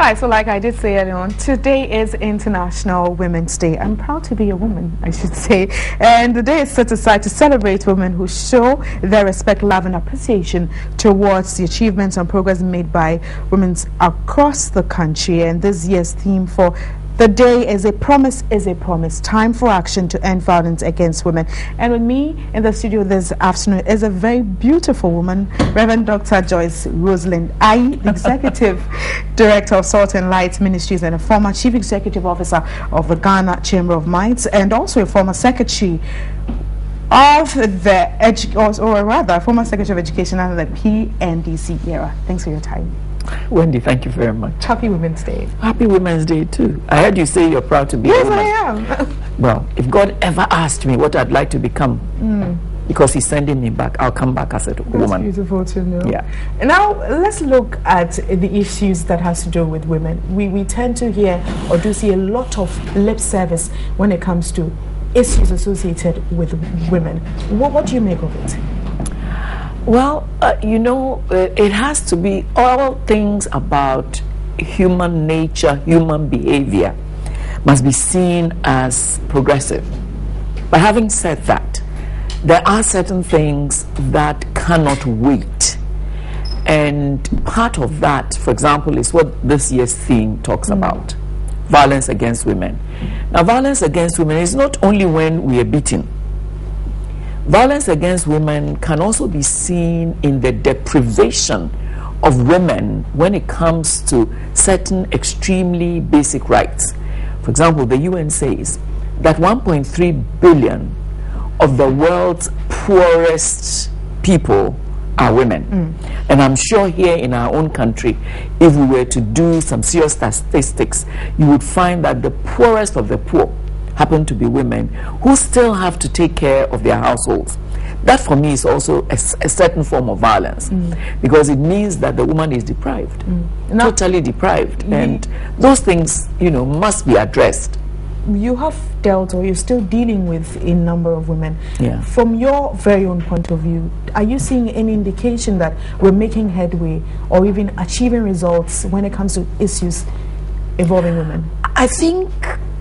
Hi, so like I did say earlier on, today is International Women's Day. I'm proud to be a woman, I should say. And the day is set aside to celebrate women who show their respect, love, and appreciation towards the achievements and progress made by women across the country. And this year's theme for the day is a promise is a promise. Time for action to end violence against women. And with me in the studio this afternoon is a very beautiful woman, Reverend Dr. Joyce Rosalind Aryee, the Executive Director of Salt and Light Ministries and a former Chief Executive Officer of the Ghana Chamber of Mines, and also a former Secretary of the former Secretary of Education under the PNDC era. Thanks for your time. Wendy, thank you very much. Happy Women's Day. Happy Women's Day too. I heard you say you're proud to be a woman. Yes, I am. Well, if God ever asked me what I'd like to become, because He's sending me back, I'll come back as a woman. That's beautiful to know. Yeah. Now, let's look at the issues that has to do with women. We tend to hear or do see a lot of lip service when it comes to issues associated with women. What do you make of it? Well, it has to be all things about human nature, human behavior must be seen as progressive. But having said that, there are certain things that cannot wait. And part of that, for example, is what this year's theme talks about. Violence against women. Now, violence against women is not only when we are beaten. Violence against women can also be seen in the deprivation of women when it comes to certain extremely basic rights. For example, the UN says that 1.3 billion of the world's poorest people are women. And I'm sure here in our own country, if we were to do some serious statistics, you would find that the poorest of the poor happen to be women who still have to take care of their households. That for me is also a certain form of violence, because it means that the woman is deprived, totally deprived, and those things, must be addressed. You have dealt, or you're still dealing with, a number of women. Yeah. From your very own point of view, are you seeing any indication that we're making headway or even achieving results when it comes to issues involving women? I think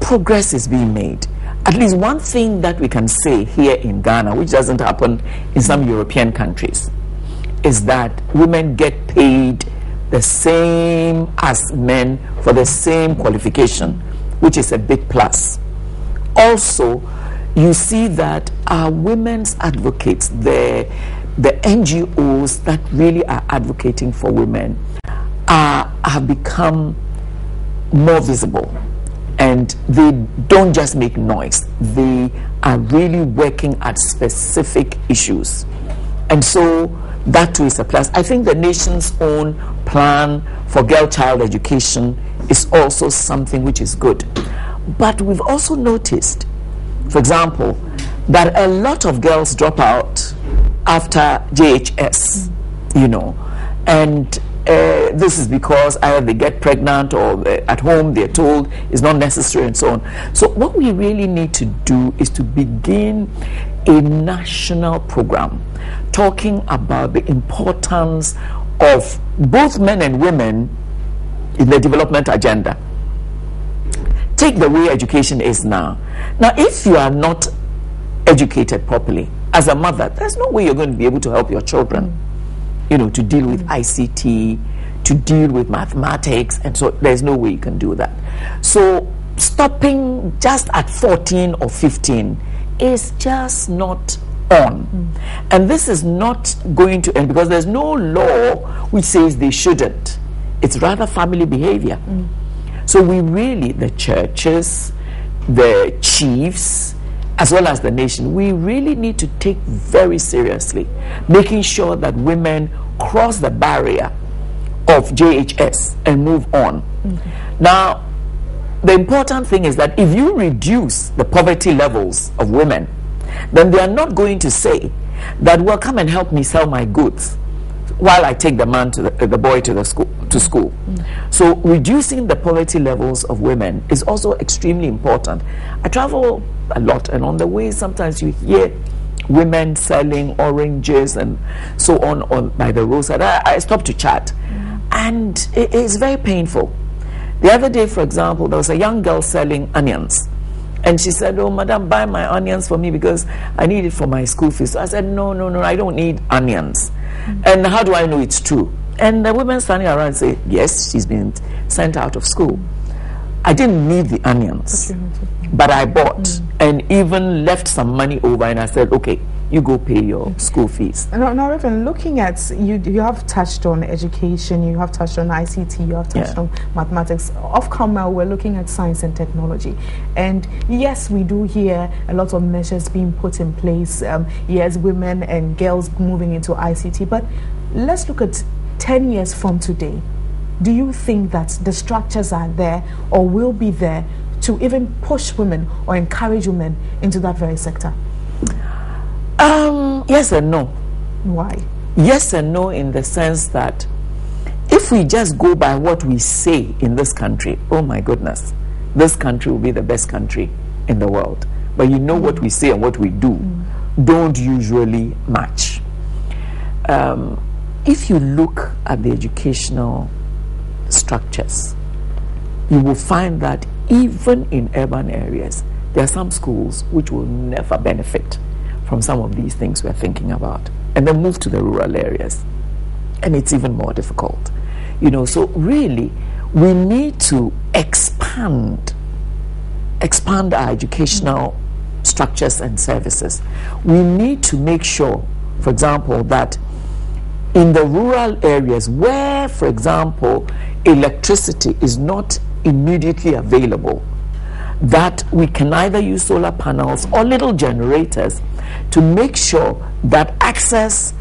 progress is being made. At least one thing that we can say here in Ghana, which doesn't happen in some European countries, is that women get paid the same as men for the same qualification, which is a big plus. Also, you see that our women's advocates, the NGOs that really are advocating for women, have become more visible. And they don't just make noise, they are really working at specific issues. And so that too is a plus. I think the nation's own plan for girl-child education is also something which is good. But we've also noticed, for example, that a lot of girls drop out after JHS, and this is because either they get pregnant or at home they're told it's not necessary and so on. So what we really need to do is to begin a national program talking about the importance of both men and women in the development agenda. Take the way education is now. Now, if you are not educated properly as a mother, there's no way you're going to be able to help your children. To deal with ICT, to deal with mathematics, and so there's no way you can do that. So stopping just at 14 or 15 is just not on. And this is not going to end because there's no law which says they shouldn't. It's rather family behavior. So we really, the churches, the chiefs, as well as the nation, we really need to take very seriously making sure that women cross the barrier of JHS and move on. Now, the important thing is that if you reduce the poverty levels of women, then they are not going to say that, well, come and help me sell my goods while I take the man to the boy to school. So reducing the poverty levels of women is also extremely important. I travel a lot, and on the way sometimes you hear women selling oranges and so on by the roadside. I stop to chat, and it is very painful The other day, for example, there was a young girl selling onions. And she said, oh, madam, buy my onions for me because I need it for my school fees. So I said, no, I don't need onions. And how do I know it's true? And the women standing around say, yes, she's been sent out of school. I didn't need the onions, but I bought and even left some money over, and I said, okay, you go pay your school fees. Now, Reverend, looking at, you have touched on education, you have touched on ICT, you have touched on mathematics. Off camera, we're looking at science and technology. And yes, we do hear a lot of measures being put in place. Yes, women and girls moving into ICT. But let's look at 10 years from today. Do you think that the structures are there or will be there to even push women or encourage women into that very sector? Yes and no. Why? Yes and no in the sense that if we just go by what we say in this country, oh my goodness, this country will be the best country in the world. But you know what we say and what we do don't usually match. If you look at the educational structures, you will find that even in urban areas, there are some schools which will never benefit from some of these things we're thinking about, and then move to the rural areas, and it's even more difficult. So really we need to expand our educational structures and services. We need to make sure, for example, that in the rural areas where, for example, electricity is not immediately available, that we can either use solar panels or little generators to make sure that access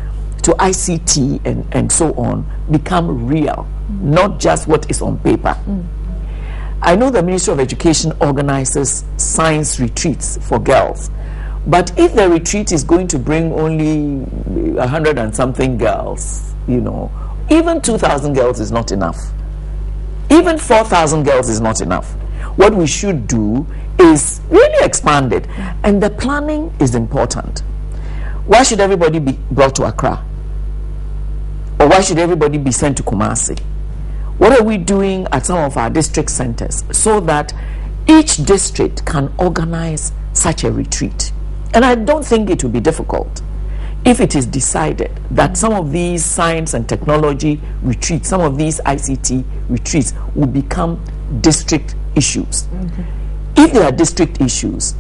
to ICT and so on become real, not just what is on paper. I know the Ministry of Education organizes science retreats for girls, but if the retreat is going to bring only 100 and something girls, even 2,000 girls is not enough. Even 4,000 girls is not enough. What we should do is really expand it, and the planning is important. Why should everybody be brought to Accra? Or why should everybody be sent to Kumasi? What are we doing at some of our district centers so that each district can organize such a retreat? And I don't think it will be difficult if it is decided that some of these science and technology retreats, some of these ICT retreats will become district issues. If they are district issues,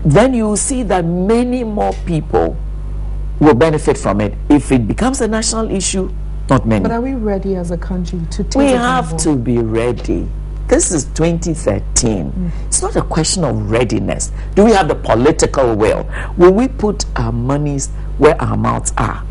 then you will see that many more people will benefit from it. If it becomes a national issue, not many. But are we ready as a country to take We have to be ready. This is 2013. It's not a question of readiness. Do we have the political will? Will we put our monies where our mouths are?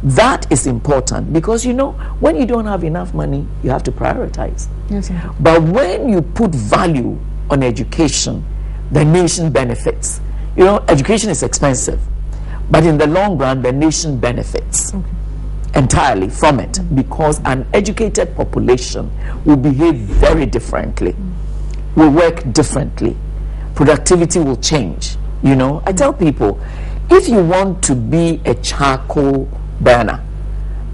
That is important, because when you don't have enough money, you have to prioritize. Yes, but when you put value on education, the nation benefits. Education is expensive, but in the long run, the nation benefits entirely from it, because an educated population will behave very differently, will work differently, productivity will change. I tell people, if you want to be a charcoal burner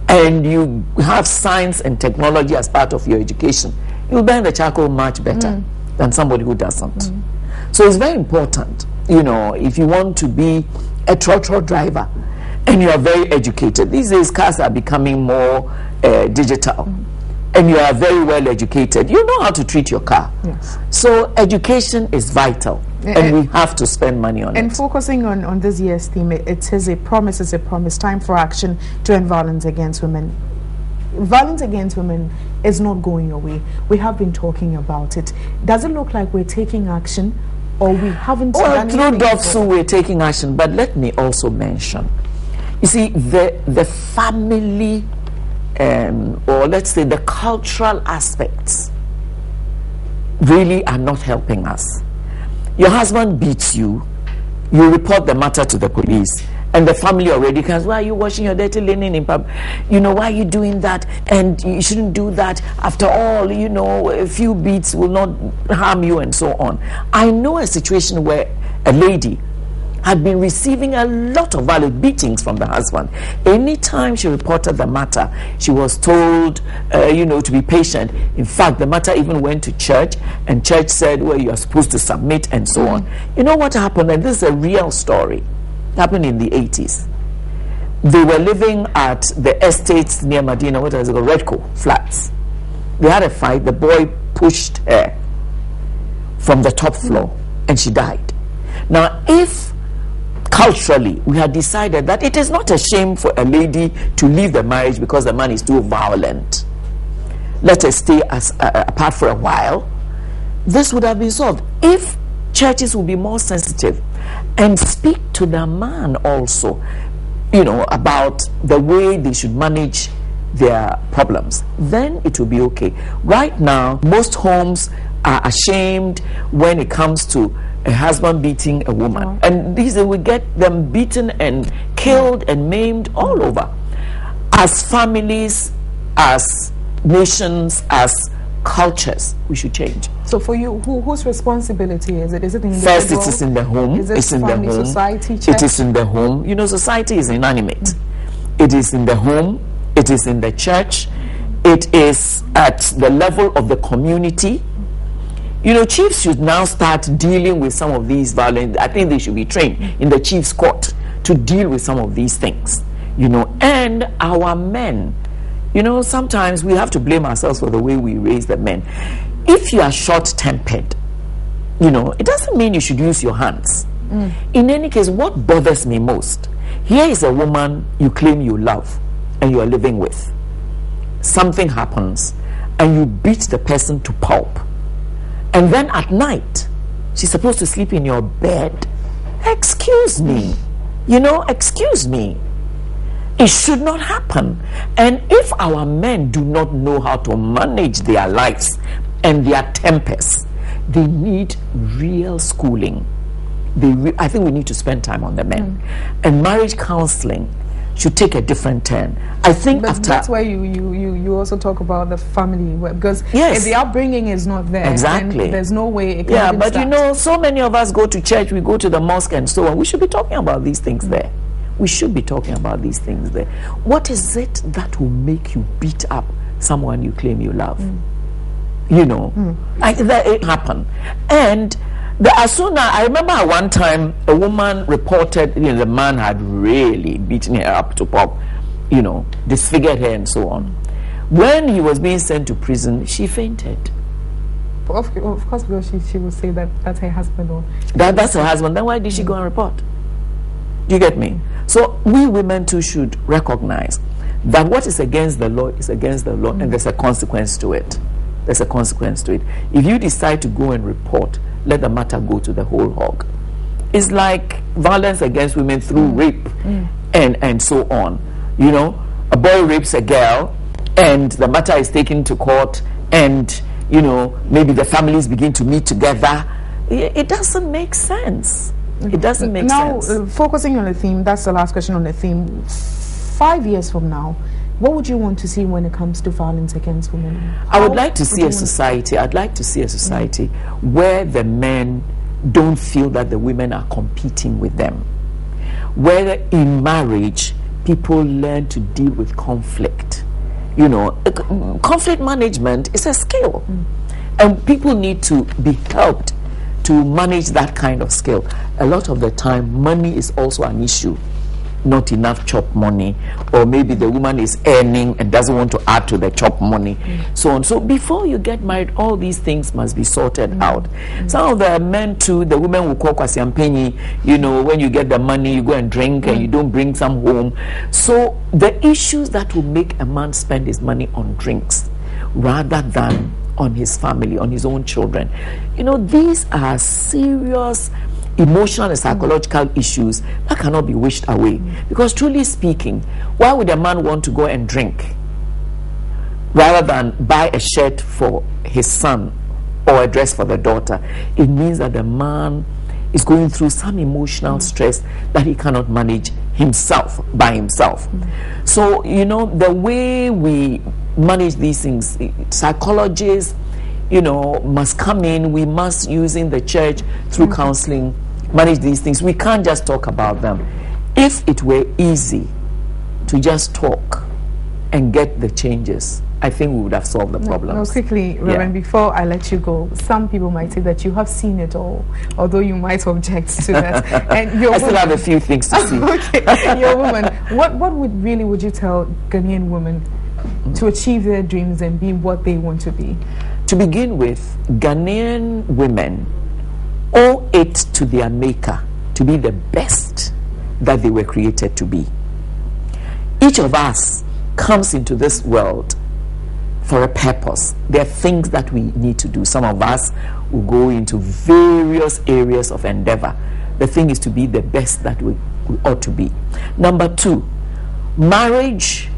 and you have science and technology as part of your education, you'll burn the charcoal much better than somebody who doesn't. So it's very important, if you want to be a trotro driver and you are very educated. These days cars are becoming more digital, and you are very well educated. You know how to treat your car. Yes. So education is vital, and we have to spend money on it. And focusing on this year's theme, it is a promise, time for action to end violence against women. Violence against women is not going away. We have been talking about it. Does it look like we're taking action, or we haven't done anything? Through DOVSU we're taking action, but let me also mention, you see, the family, or let's say the cultural aspects, really are not helping us. Your husband beats you, you report the matter to the police, and the family already comes, why are you washing your dirty linen in pub? Why are you doing that? And you shouldn't do that. After all, a few beats will not harm you, and so on. I know a situation where a lady had been receiving a lot of violent beatings from the husband. Anytime she reported the matter, she was told, to be patient. In fact, the matter even went to church, and church said, well, you are supposed to submit, and so on. You know what happened? And this is a real story. It happened in the 80s. They were living at the estates near Medina, what is it called? Redco Flats. They had a fight. The boy pushed her from the top floor, and she died. Now, if culturally we had decided that it is not a shame for a lady to leave the marriage because the man is too violent, let her stay apart for a while, this would have been solved. If churches would be more sensitive and speak to the man also, about the way they should manage their problems, then it will be okay. Right now, most homes are ashamed when it comes to a husband beating a woman, and these we get them beaten and killed and maimed all over. As families, as nations, as cultures, we should change. So for you, whose responsibility is it? Is it in the first? It is in the home. Is it it's in family, the home. Society, church? It is in the home. Society is inanimate. It is in the home. It is in the church. It is at the level of the community. Chiefs should now start dealing with some of these violent. I think they should be trained in the chief's court to deal with some of these things. And our men. Sometimes we have to blame ourselves for the way we raise the men. If you are short-tempered, it doesn't mean you should use your hands. In any case, what bothers me most, here is a woman you claim you love and you are living with. Something happens and you beat the person to pulp. And then at night, she's supposed to sleep in your bed. Excuse me. Excuse me. It should not happen. And if our men do not know how to manage their lives and their tempers, they need real schooling. I think we need to spend time on the men. And marriage counseling should take a different turn. I think that's why you also talk about the family, because yes, if the upbringing is not there, exactly, there's no way it can but so many of us go to church, we go to the mosque and so on. We should be talking about these things there. We should be talking about these things there. What is it that will make you beat up someone you claim you love? That it happened. And I remember at one time a woman reported the man had really beaten her up to pulp, disfigured her and so on. When he was being sent to prison, she fainted. Of course, because she will say that that's her husband. Or that's her husband. Then why did she go and report? Do you get me? So we women too should recognize that what is against the law is against the law, and there's a consequence to it. There's a consequence to it. If you decide to go and report, let the matter go to the whole hog. It's like violence against women through rape and so on. A boy rapes a girl and the matter is taken to court, and maybe the families begin to meet together. It doesn't make sense. It doesn't make sense. Now, focusing on the theme, that's the last question on the theme. 5 years from now, what would you want to see when it comes to violence against women? I would like to see a society. I'd like to see a society where the men don't feel that the women are competing with them. Where in marriage, people learn to deal with conflict. Conflict management is a skill. And people need to be helped to manage that kind of skill. A lot of the time, money is also an issue. Not enough chop money, or maybe the woman is earning and doesn't want to add to the chop money, so on. So before you get married, all these things must be sorted out. Some of the men too, the women will call kwasiampenyi, when you get the money, you go and drink and you don't bring some home. So the issues that will make a man spend his money on drinks rather than on his family, on his own children, these are serious emotional and psychological issues that cannot be wished away. Because truly speaking, why would a man want to go and drink rather than buy a shirt for his son or a dress for the daughter? It means that the man is going through some emotional stress that he cannot manage by himself. So the way we manage these things, psychologists must come in. We must, using the church through counseling, manage these things. We can't just talk about them. If it were easy to just talk and get the changes, I think we would have solved the problems. No, quickly, Reverend, before I let you go, some people might say that you have seen it all, although you might object to that. And I still have a few things to see. Okay, you're a woman. What would you tell Ghanaian women to achieve their dreams and be what they want to be? To begin with, Ghanaian women owe it to their maker to be the best that they were created to be. Each of us comes into this world for a purpose. There are things that we need to do. Some of us will go into various areas of endeavor. The thing is to be the best that we ought to be. Number two, marriage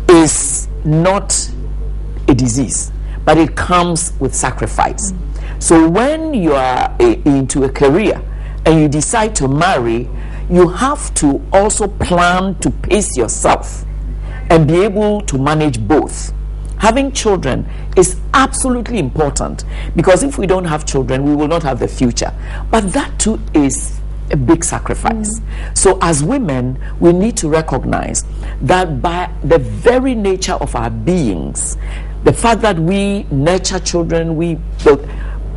is not a disease, but it comes with sacrifice. So when you are into a career and you decide to marry, you have to also plan to pace yourself and be able to manage both. Having children is absolutely important, because if we don't have children, we will not have the future. But that too is a big sacrifice. So as women, we need to recognize that by the very nature of our beings, the fact that we nurture children, we put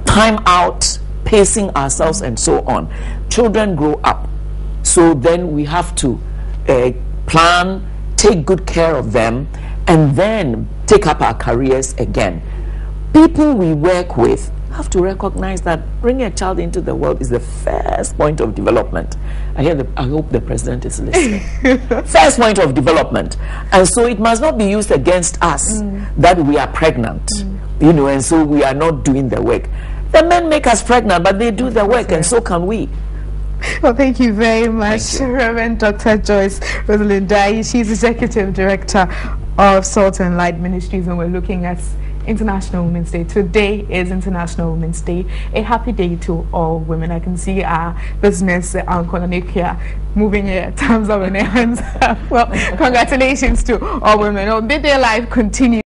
time out, pacing ourselves and so on, children grow up. So then we have to plan, take good care of them, and then take up our careers again. People we work with have to recognize that bringing a child into the world is the first point of development. I hope the president is listening. First point of development. And so it must not be used against us that we are pregnant, you know, and so we are not doing the work. The men make us pregnant, but they do the work, and so can we. Well, thank you very much, Reverend Dr. Joyce Rosalind. She's Executive Director of Salt and Light Ministries, and we're looking at International Women's Day. Today is International Women's Day. A happy day to all women. I can see our business Uncle Anikia moving her thumbs up in her hands. Well, congratulations to all women. Midday Live continues.